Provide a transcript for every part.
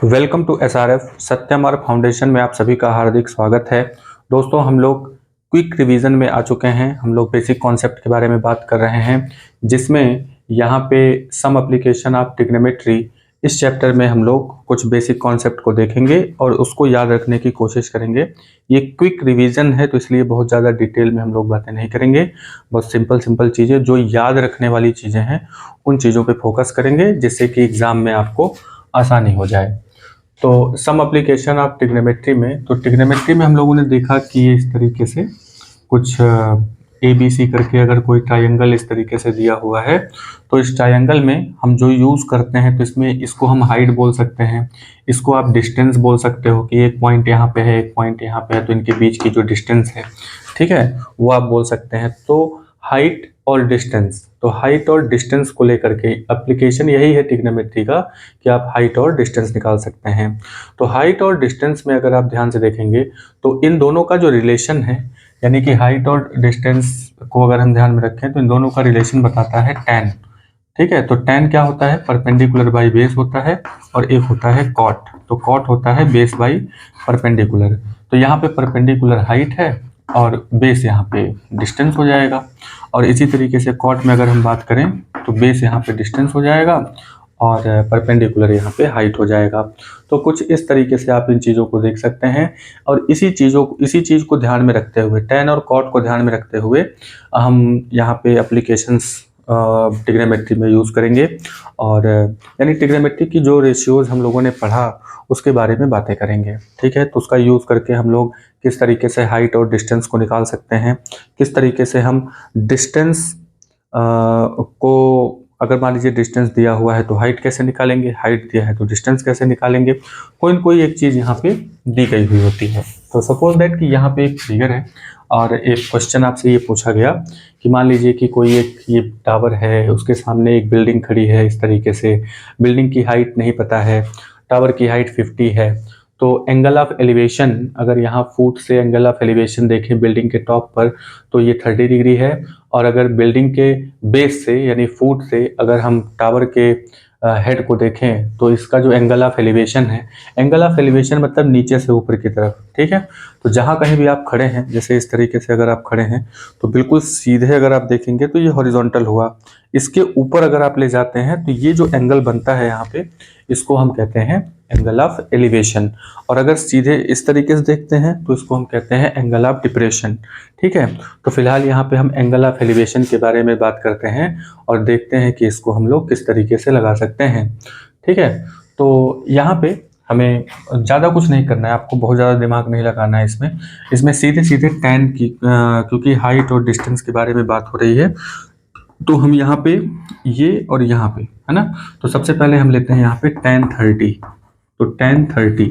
Welcome to SRF Satyam foundation में आप सभी का हार्दिक स्वागत है। दोस्तों, हम लोग क्विक रिवीजन में आ चुके हैं। हम लोग बेसिक कॉन्सेप्ट के बारे में बात कर रहे हैं, जिसमें यहाँ पे सम एप्लीकेशन ऑफ ट्रिग्नोमेट्री इस चैप्टर में हम लोग कुछ बेसिक कॉन्सेप्ट को देखेंगे और उसको याद रखने की कोशिश करेंगे। ये क्विक रिवीजन है तो इसलिए बहुत ज़्यादा डिटेल में हम लोग बातें नहीं करेंगे। बहुत सिंपल चीज़ें जो याद रखने वाली चीज़ें हैं उन चीज़ों पे फोकस करेंगे, जिससे कि एग्ज़ाम में आपको आसानी हो जाए। तो सम एप्लीकेशन ऑफ ट्रिग्नोमेट्री में, तो ट्रिग्नोमेट्री में हम लोगों ने देखा कि ये इस तरीके से कुछ ए बी सी करके अगर कोई ट्रायंगल इस तरीके से दिया हुआ है तो इस ट्रायंगल में हम जो यूज़ करते हैं तो इसमें इसको हम हाइट बोल सकते हैं, इसको आप डिस्टेंस बोल सकते हो कि एक पॉइंट यहाँ पे है एक पॉइंट यहाँ पे है तो इनके बीच की जो डिस्टेंस है, ठीक है, वो आप बोल सकते हैं। तो हाइट और डिस्टेंस, तो हाइट और डिस्टेंस को लेकर के एप्लीकेशन यही है ट्रिग्नोमेट्री का कि आप हाइट और डिस्टेंस निकाल सकते हैं। तो हाइट और डिस्टेंस में अगर आप ध्यान से देखेंगे तो इन दोनों का जो रिलेशन है, यानी कि हाइट और डिस्टेंस को अगर हम ध्यान में रखें तो इन दोनों का रिलेशन बताता है tan। ठीक है, तो tan क्या होता है? परपेंडिकुलर बाई बेस होता है, और एक होता है कॉट। तो कॉट होता है बेस बाई परपेंडिकुलर। तो यहाँ पे परपेंडिकुलर हाइट है और बेस यहाँ पे डिस्टेंस हो जाएगा। और इसी तरीके से कॉट में अगर हम बात करें तो बेस यहाँ पे डिस्टेंस हो जाएगा और परपेंडिकुलर यहाँ पे हाइट हो जाएगा। तो कुछ इस तरीके से आप इन चीज़ों को देख सकते हैं। और इसी चीज़ को ध्यान में रखते हुए, tan और cot को ध्यान में रखते हुए हम यहाँ पे एप्लीकेशंस ट्रिग्नोमेट्री में यूज़ करेंगे। और यानी ट्रिग्नोमेट्री की जो रेशियोज हम लोगों ने पढ़ा उसके बारे में बातें करेंगे। ठीक है, तो उसका यूज़ करके हम लोग किस तरीके से हाइट और डिस्टेंस को निकाल सकते हैं, किस तरीके से हम डिस्टेंस को, अगर मान लीजिए डिस्टेंस दिया हुआ है तो हाइट कैसे निकालेंगे, हाइट दिया है तो डिस्टेंस कैसे निकालेंगे, कोई न कोई एक चीज़ यहाँ पे दी गई हुई होती है। तो सपोज दैट कि यहाँ पे एक फिगर है और एक क्वेश्चन आपसे ये पूछा गया कि मान लीजिए कि कोई एक ये टावर है, उसके सामने एक बिल्डिंग खड़ी है इस तरीके से, बिल्डिंग की हाइट नहीं पता है, टावर की हाइट 50 है। तो एंगल ऑफ एलिवेशन, अगर यहाँ फुट से एंगल ऑफ एलिवेशन देखें बिल्डिंग के टॉप पर तो ये 30 डिग्री है। और अगर बिल्डिंग के बेस से यानी फुट से अगर हम टावर के हेड को देखें तो इसका जो एंगल ऑफ एलिवेशन है, एंगल ऑफ एलिवेशन मतलब नीचे से ऊपर की तरफ, ठीक है। तो जहाँ कहीं भी आप खड़े हैं, जैसे इस तरीके से अगर आप खड़े हैं तो बिल्कुल सीधे अगर आप देखेंगे तो ये हॉरिजॉन्टल हुआ। इसके ऊपर अगर आप ले जाते हैं तो ये जो एंगल बनता है यहाँ पे, इसको हम कहते हैं एंगल ऑफ एलिवेशन। और अगर सीधे इस तरीके से देखते हैं तो इसको हम कहते हैं एंगल ऑफ डिप्रेशन। ठीक है, तो फिलहाल यहाँ पे हम एंगल ऑफ एलिवेशन के बारे में बात करते हैं और देखते हैं कि इसको हम लोग किस तरीके से लगा सकते हैं। ठीक है, तो यहाँ पे हमें ज़्यादा कुछ नहीं करना है, आपको बहुत ज़्यादा दिमाग नहीं लगाना है इसमें सीधे सीधे tan की, क्योंकि हाइट और डिस्टेंस के बारे में बात हो रही है तो हम यहाँ पे ये और यहाँ पे, है ना। तो सबसे पहले हम लेते हैं यहाँ पे tan 30। तो tan 30,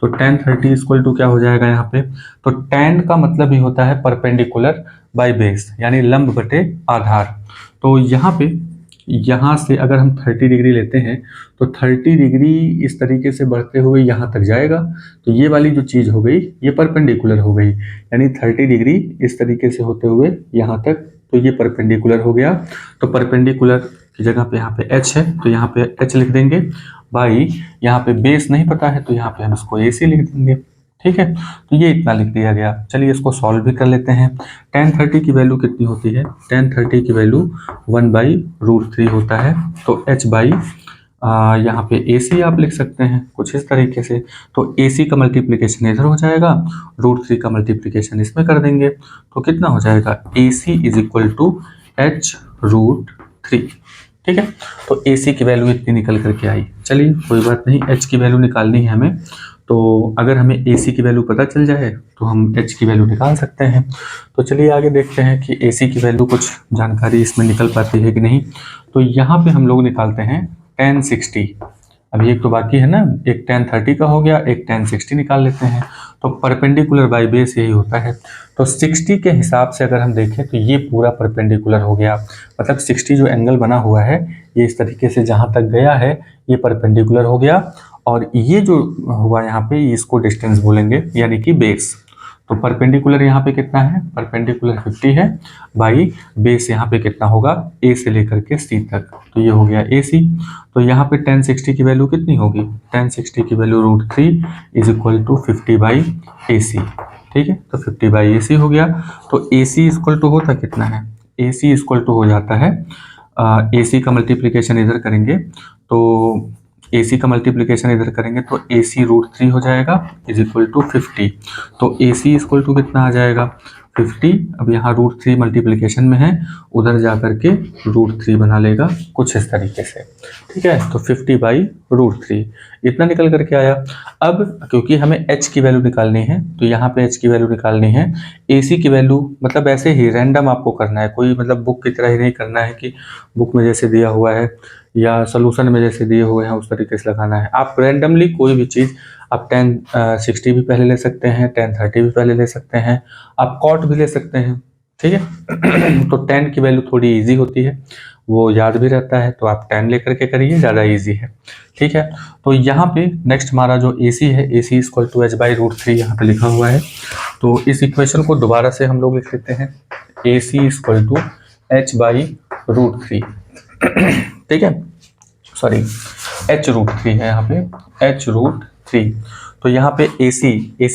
तो tan 30 इक्वल टू क्या हो जाएगा यहाँ पे? तो tan का मतलब ही होता है परपेंडिकुलर बाय बेस, यानी लंब बटे आधार। तो यहाँ पे, यहाँ से अगर हम 30 डिग्री लेते हैं तो 30 डिग्री इस तरीके से बढ़ते हुए यहाँ तक जाएगा। तो ये वाली जो चीज़ हो गई ये परपेंडिकुलर हो गई, यानी 30 डिग्री इस तरीके से होते हुए यहाँ तक, तो ये परपेंडिकुलर हो गया। तो परपेंडिकुलर की जगह पे यहाँ पे h है तो यहाँ पे h लिख देंगे, बाई यहाँ पे बेस नहीं पता है तो यहाँ पे हम इसको AC लिख देंगे। ठीक है, तो ये इतना लिख दिया गया। चलिए इसको सॉल्व भी कर लेते हैं। tan 30 की वैल्यू कितनी होती है? tan 30 की वैल्यू 1/√3 होता है। तो h बाई यहाँ पे AC आप लिख सकते हैं कुछ इस तरीके से। तो AC का मल्टीप्लिकेशन इधर हो जाएगा, √3 का मल्टीप्लिकेशन इसमें कर देंगे तो कितना हो जाएगा? AC is equal to h√3। ठीक है, तो AC की वैल्यू इतनी निकल करके आई। चलिए कोई बात नहीं, H की वैल्यू निकालनी है हमें, तो अगर हमें AC की वैल्यू पता चल जाए तो हम H की वैल्यू निकाल सकते हैं। तो चलिए आगे देखते हैं कि AC की वैल्यू कुछ जानकारी इसमें निकल पाती है कि नहीं। तो यहाँ पे हम लोग निकालते हैं tan 60। अभी एक तो बाकी है ना, एक tan 30 का हो गया, एक tan 60 निकाल लेते हैं। तो परपेंडिकुलर बाय बेस यही होता है। तो 60 के हिसाब से अगर हम देखें तो ये पूरा परपेंडिकुलर हो गया, मतलब 60 जो एंगल बना हुआ है ये इस तरीके से जहाँ तक गया है ये परपेंडिकुलर हो गया। और ये जो हुआ यहाँ पे इसको डिस्टेंस बोलेंगे, यानी कि बेस। तो परपेंडिकुलर यहाँ पे कितना है, परपेंडिकुलर 50 है बाई बेस यहाँ पे कितना होगा, ए से लेकर के सी तक, तो ये हो गया ए सी। तो यहाँ पे tan 60 की वैल्यू कितनी होगी, tan 60 की value √3 is equal to 50 by A C. ठीक है, तो 50 बाई ए सी हो गया। तो ए सी इक्वल टू होता कितना है, ए सी इक्वल टू हो जाता है, ए सी का मल्टीप्लिकेशन इधर करेंगे तो ए सी का मल्टीप्लिकेशन इधर करेंगे तो ए सी √3 हो जाएगा इज इक्वल टू 50। तो ए सी इक्वल टू कितना आ जाएगा 50। अब यहाँ √3 मल्टीप्लिकेशन में है, उधर जा करके √3 बना लेगा कुछ इस तरीके से। ठीक है, तो 50 बाई √3 इतना निकल करके आया। अब क्योंकि हमें h की वैल्यू निकालनी है तो यहाँ पे h की वैल्यू निकालनी है, ए सी की वैल्यू मतलब ऐसे ही रैंडम आपको करना है, कोई मतलब बुक की तरह ही नहीं करना है कि बुक में जैसे दिया हुआ है या सोल्यूशन में जैसे दिए हुए हैं उस तरीके से लगाना है। आप रैंडमली कोई भी चीज़, आप tan 60 भी पहले ले सकते हैं, tan 30 भी पहले ले सकते हैं, आप cot भी ले सकते हैं। ठीक है तो tan की वैल्यू थोड़ी इजी होती है, वो याद भी रहता है, तो आप tan लेकर के करिए, ज़्यादा इजी है। ठीक है, तो यहाँ पे नेक्स्ट हमारा जो ए सी है, ए सी इक्वल टू h बाई √3 यहाँ पे लिखा हुआ है। तो इस इक्वेशन को दोबारा से हम लोग लिख लेते हैं, ए सी इक्वल टू h बाई √3। ठीक है, सॉरी h√3 है यहाँ पे, h√3। तो यहाँ पे AC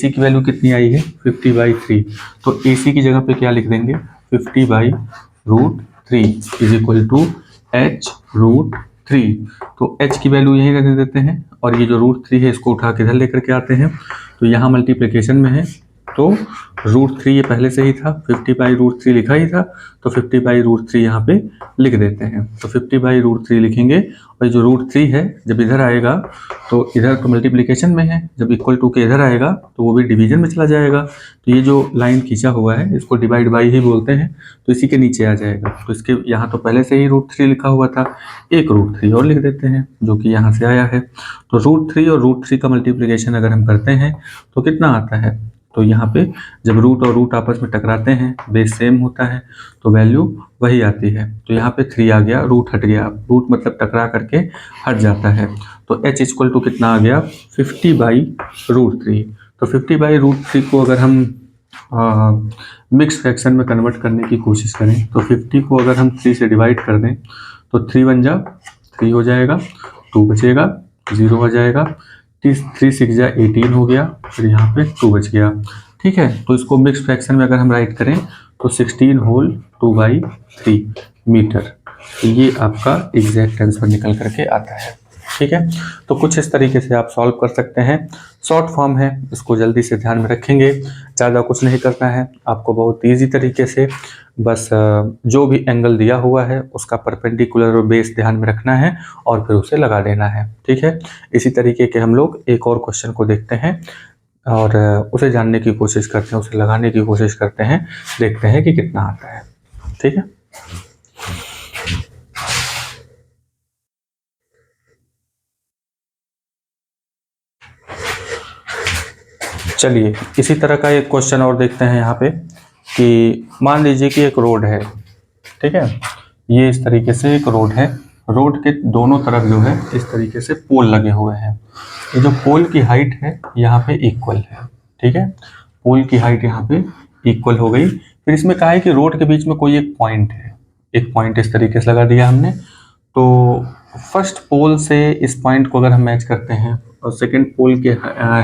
की वैल्यू कितनी आई है 50 बाई 3। तो AC की जगह पे क्या लिख देंगे 50 by √3 is equal to h√3। तो h की वैल्यू यहीं रहने देते हैं और ये जो √3 है इसको उठा के इधर लेकर के आते हैं। तो यहाँ मल्टीप्लिकेशन में है तो √3 ये पहले से ही था, 50 बाई √3 लिखा ही था, तो 50 बाई √3 यहाँ पे लिख देते हैं। तो 50 बाई √3 लिखेंगे और जो √3 है जब इधर आएगा तो इधर तो मल्टीप्लिकेशन में है, जब इक्वल टू के इधर आएगा तो वो भी डिवीजन में चला जाएगा। तो ये जो लाइन खींचा हुआ है इसको डिवाइड बाई ही बोलते हैं, तो इसी के नीचे आ जाएगा। तो इसके यहाँ तो पहले से ही √3 लिखा हुआ था, एक √3 और लिख देते हैं जो कि यहाँ से आया है। तो √3 और √3 का मल्टीप्लिकेशन अगर हम करते हैं तो कितना आता है, तो यहाँ पे जब रूट और रूट आपस में टकराते हैं, बेस सेम होता है तो वैल्यू वही आती है। तो यहाँ पे 3 आ गया, रूट हट गया, रूट मतलब टकरा करके हट जाता है। तो h इक्वल टू कितना आ गया 50 बाई √3। तो 50 बाई √3 को अगर हम मिक्स फ्रैक्शन में कन्वर्ट करने की कोशिश करें तो 50 को अगर हम 3 से डिवाइड कर दें तो 3 बन जा 3 हो जाएगा, 2 बचेगा, 0 हो जाएगा, 3 6 जा 18 हो गया, फिर यहाँ पे 2 बच गया। ठीक है, तो इसको मिक्स फ्रैक्शन में अगर हम राइट करें तो 16 होल 2/3 मीटर, तो ये आपका एग्जैक्ट आंसर निकल करके आता है। ठीक है, तो कुछ इस तरीके से आप सॉल्व कर सकते हैं। शॉर्ट फॉर्म है, इसको जल्दी से ध्यान में रखेंगे, ज़्यादा कुछ नहीं करना है आपको, बहुत ईजी तरीके से बस जो भी एंगल दिया हुआ है उसका परपेंडिकुलर और बेस ध्यान में रखना है और फिर उसे लगा देना है। ठीक है, इसी तरीके के हम लोग एक और क्वेश्चन को देखते हैं और उसे जानने की कोशिश करते हैं, उसे लगाने की कोशिश करते हैं, देखते हैं कि कितना आता है। ठीक है, चलिए इसी तरह का एक क्वेश्चन और देखते हैं यहाँ पे कि मान लीजिए कि एक रोड है। ठीक है, ये इस तरीके से एक रोड है, रोड के दोनों तरफ जो है इस तरीके से पोल लगे हुए हैं। ये जो पोल की हाइट है यहाँ पे इक्वल है। ठीक है, पोल की हाइट यहाँ पे इक्वल हो गई। फिर इसमें कहा है कि रोड के बीच में कोई एक पॉइंट है, एक पॉइंट इस तरीके से लगा दिया हमने। तो फर्स्ट पोल से इस पॉइंट को अगर हम मैच करते हैं और सेकेंड पोल के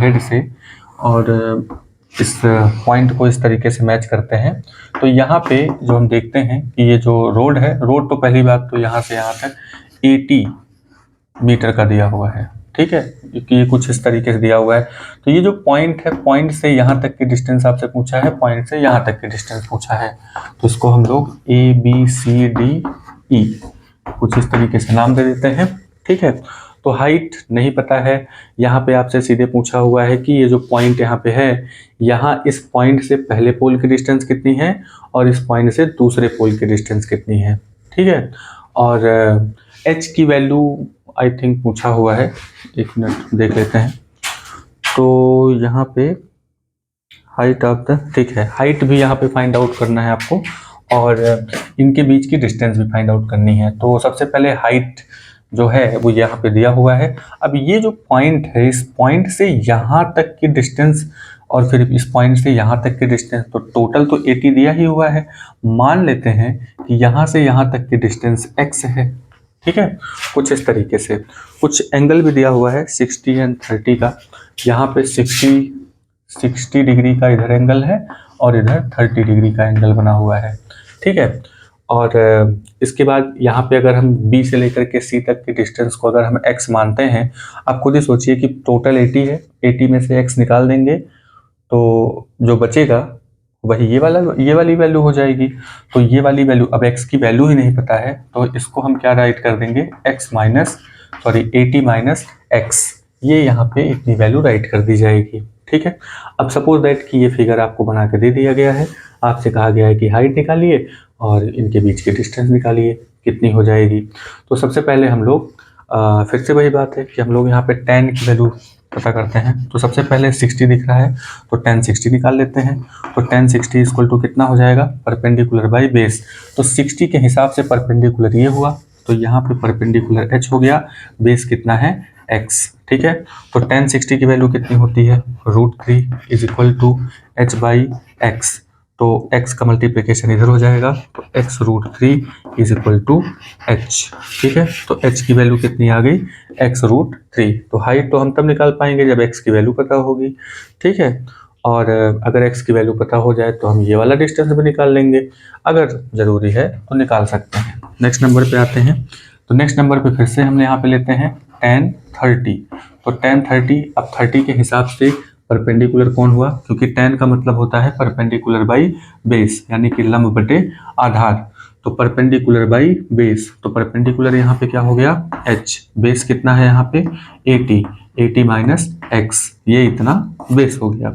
हेड से और इस पॉइंट को इस तरीके से मैच करते हैं तो यहाँ पे जो हम देखते हैं कि ये जो रोड है, रोड तो पहली बात तो यहाँ से यहाँ तक 80 मीटर का दिया हुआ है। ठीक है, क्योंकि ये कुछ इस तरीके से दिया हुआ है। तो ये जो पॉइंट है, पॉइंट से यहाँ तक की डिस्टेंस आपसे पूछा है, पॉइंट से यहाँ तक की डिस्टेंस पूछा है, तो इसको हम लोग ABCDE कुछ इस तरीके से नाम दे देते हैं। ठीक है, तो हाइट नहीं पता है, यहाँ पे आपसे सीधे पूछा हुआ है कि ये जो पॉइंट यहाँ पे है, यहाँ इस पॉइंट से पहले पोल की डिस्टेंस कितनी है और इस पॉइंट से दूसरे पोल की डिस्टेंस कितनी है। ठीक है, और h की वैल्यू आई थिंक पूछा हुआ है, एक मिनट देख लेते हैं। तो यहाँ पे हाइट ऑफ द, ठीक है, हाइट भी यहाँ पे फाइंड आउट करना है आपको और इनके बीच की डिस्टेंस भी फाइंड आउट करनी है। तो सबसे पहले हाइट जो है वो यहाँ पे दिया हुआ है। अब ये जो पॉइंट है, इस पॉइंट से यहाँ तक की डिस्टेंस और फिर इस पॉइंट से यहाँ तक की डिस्टेंस, तो टोटल तो 80 दिया ही हुआ है। मान लेते हैं कि यहाँ से यहाँ तक की डिस्टेंस x है, ठीक है। कुछ इस तरीके से कुछ एंगल भी दिया हुआ है 60 एंड 30 का। यहाँ पे 60 डिग्री का इधर एंगल है और इधर 30 डिग्री का एंगल बना हुआ है, ठीक है। और इसके बाद यहाँ पे अगर हम B से लेकर के C तक की डिस्टेंस को अगर हम x मानते हैं, आप खुद ही सोचिए कि टोटल 80 है, 80 में से x निकाल देंगे तो जो बचेगा वही ये वाली वैल्यू हो जाएगी। तो ये वाली वैल्यू, अब x की वैल्यू ही नहीं पता है तो इसको हम क्या राइट कर देंगे, 80 माइनस x, ये यहाँ पे इतनी वैल्यू राइट कर दी जाएगी, ठीक है। अब सपोज दैट कि ये फिगर आपको बना के दे दिया गया है, आपसे कहा गया है कि हाइट निकालिए और इनके बीच की डिस्टेंस निकालिए, कितनी हो जाएगी। तो सबसे पहले हम लोग फिर से वही बात है कि हम लोग यहाँ पे tan की वैल्यू पता करते हैं। तो सबसे पहले 60 दिख रहा है तो tan 60 निकाल लेते हैं। तो tan 60 इक्वल टू कितना हो जाएगा, परपेंडिकुलर बाई बेस। तो 60 के हिसाब से परपेंडिकुलर ये हुआ, तो यहाँ पे परपेंडिकुलर h हो गया, बेस कितना है x, ठीक है। तो tan 60 की वैल्यू कितनी होती है, √3 is equal to h by x. तो x का मल्टीप्लिकेशन इधर हो जाएगा, तो x √3 is equal to h, ठीक है। तो h की वैल्यू कितनी आ गई, x √3। तो हाइट तो हम तब निकाल पाएंगे जब x की वैल्यू पता होगी, ठीक है। और अगर x की वैल्यू पता हो जाए तो हम ये वाला डिस्टेंस भी निकाल लेंगे, अगर ज़रूरी है तो निकाल सकते हैं। नेक्स्ट नंबर पे आते हैं। तो नेक्स्ट नंबर पे फिर से हमने यहाँ पे लेते हैं tan 30। तो tan 30, अब 30 के हिसाब से परपेंडिकुलर कौन हुआ, क्योंकि tan का मतलब होता है परपेंडिकुलर बाई बेस, यानी कि लंब बटे आधार। तो परपेंडिकुलर बाई बेस, तो परपेंडिकुलर यहाँ पे क्या हो गया h, बेस कितना है यहाँ पे 80 माइनस x, ये इतना बेस हो गया।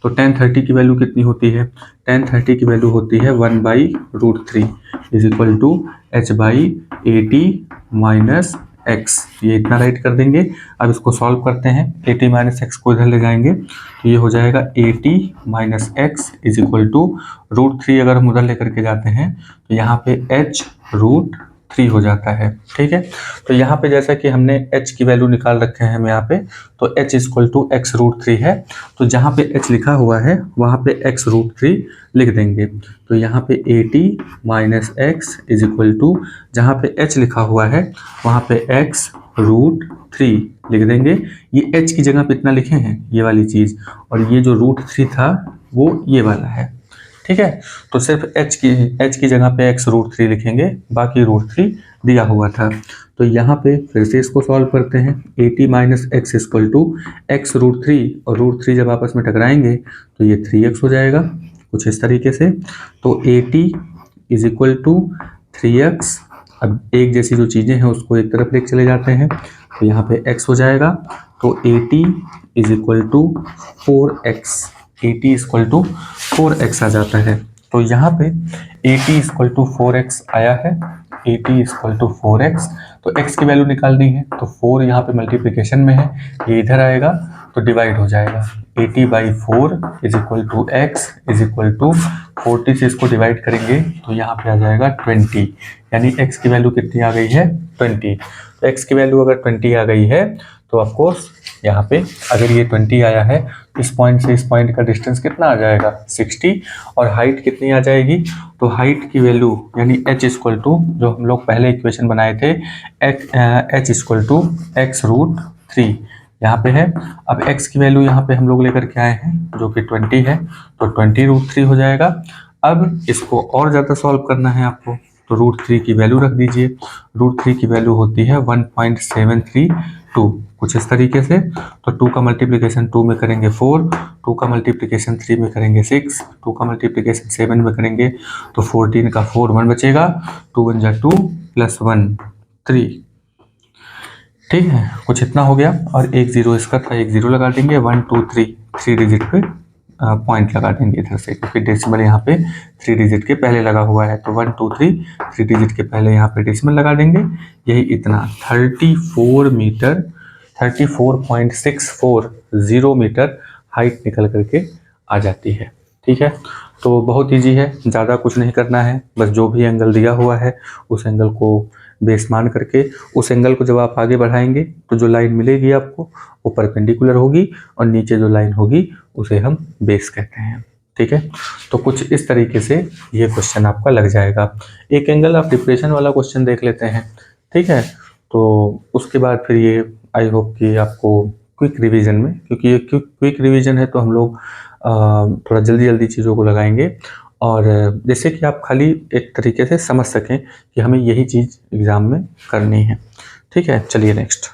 तो tan 30 की वैल्यू कितनी होती है, tan 30 की वैल्यू होती है 1/√3 is equal to h by 80 minus x, ये इतना राइट कर देंगे। अब इसको सॉल्व करते हैं, 80 माइनस एक्स को इधर ले जाएंगे तो ये हो जाएगा 80 minus x is equal to √3। अगर हम उधर लेकर के जाते हैं तो यहाँ पे h √3 हो जाता है, ठीक है। तो यहाँ पे जैसा कि हमने h की वैल्यू निकाल रखे हैं हम यहाँ पे, तो h इक्वल टू x √3 है। तो जहाँ पे h लिखा हुआ है वहाँ पे x √3 लिख देंगे। तो यहाँ पे 80 minus x is equal to, जहाँ पे h लिखा हुआ है वहाँ पे x √3 लिख देंगे। ये h की जगह पे इतना लिखे हैं ये वाली चीज़, और ये जो √3 था वो ये वाला है, ठीक है। तो सिर्फ h की जगह पे x √3 लिखेंगे, बाकी √3 दिया हुआ था। तो यहाँ पे फिर से इसको सॉल्व करते हैं, 80 minus x equal to x √3, और √3 जब आपस में टकराएंगे तो ये 3x हो जाएगा, कुछ इस तरीके से। तो 80 इज इक्वल टू 3x। अब एक जैसी जो चीज़ें हैं उसको एक तरफ लेके चले जाते हैं, तो यहाँ पे x हो जाएगा। तो 80 is equal to 4x, 80 equal to 4x आ जाता है। तो यहाँ पे 80 इक्वल टू 4x आया है, 80 इक्वल टू 4x। तो x की वैल्यू निकालनी है, तो 4 यहाँ पे मल्टीप्लिकेशन में है, ये इधर आएगा तो डिवाइड हो जाएगा। 80/4 is equal to x is equal to 40 से इसको डिवाइड करेंगे तो यहाँ पे आ जाएगा 20, यानी x की वैल्यू कितनी आ गई है 20। तो x की वैल्यू अगर 20 आ गई है तो ऑफकोर्स यहाँ पे अगर ये 20 आया है, इस पॉइंट से इस पॉइंट का डिस्टेंस कितना आ जाएगा 60, और हाइट कितनी आ जाएगी, तो हाइट की वैल्यू यानी h इक्वल टू, जो हम लोग पहले इक्वेशन बनाए थे, h इक्वल टू x √3 यहाँ पे है। अब x की वैल्यू यहाँ पे हम लोग लेकर के आए हैं जो कि 20 है, तो 20 √3 हो जाएगा। अब इसको और ज़्यादा सॉल्व करना है आपको, तो √3 की वैल्यू रख दीजिए। √3 की वैल्यू होती है 1.732, कुछ इस तरीके से। तो 2 का मल्टीप्लिकेशन 2 में करेंगे 4, 2 का मल्टीप्लिकेशन 3 में करेंगे 6, 2 का मल्टीप्लिकेशन 7 में करेंगे तो 14 का 4 1 बचेगा, 2 1 जा 2 + 1 3, ठीक है। कुछ इतना हो गया, और एक जीरो इसका था, एक जीरो लगा देंगे। 1 2 3 3 डिजिट पे पॉइंट लगा देंगे इधर से, क्योंकि डेसिमल यहाँ पे 3 डिजिट के पहले लगा हुआ है। तो 1 2 3 3 डिजिट के पहले यहाँ पे डेसिमल लगा देंगे। यही इतना 34 मीटर 34.640 मीटर हाइट निकल करके आ जाती है, ठीक है। तो बहुत ईजी है, ज़्यादा कुछ नहीं करना है, बस जो भी एंगल दिया हुआ है उस एंगल को बेस मान करके उस एंगल को जब आप आगे बढ़ाएंगे तो जो लाइन मिलेगी आपको वो परपेंडिकुलर होगी और नीचे जो लाइन होगी उसे हम बेस कहते हैं। ठीक है, तो कुछ इस तरीके से ये क्वेश्चन आपका लग जाएगा। एक एंगल ऑफ डिप्रेशन वाला क्वेश्चन देख लेते हैं। ठीक है, तो उसके बाद फिर ये आई होप कि आपको क्विक रिवीजन में, क्योंकि ये क्विक रिवीजन है तो हम लोग थोड़ा जल्दी जल्दी चीज़ों को लगाएंगे और जैसे कि आप खाली एक तरीके से समझ सकें कि हमें यही चीज़ एग्ज़ाम में करनी है। ठीक है, चलिए नेक्स्ट।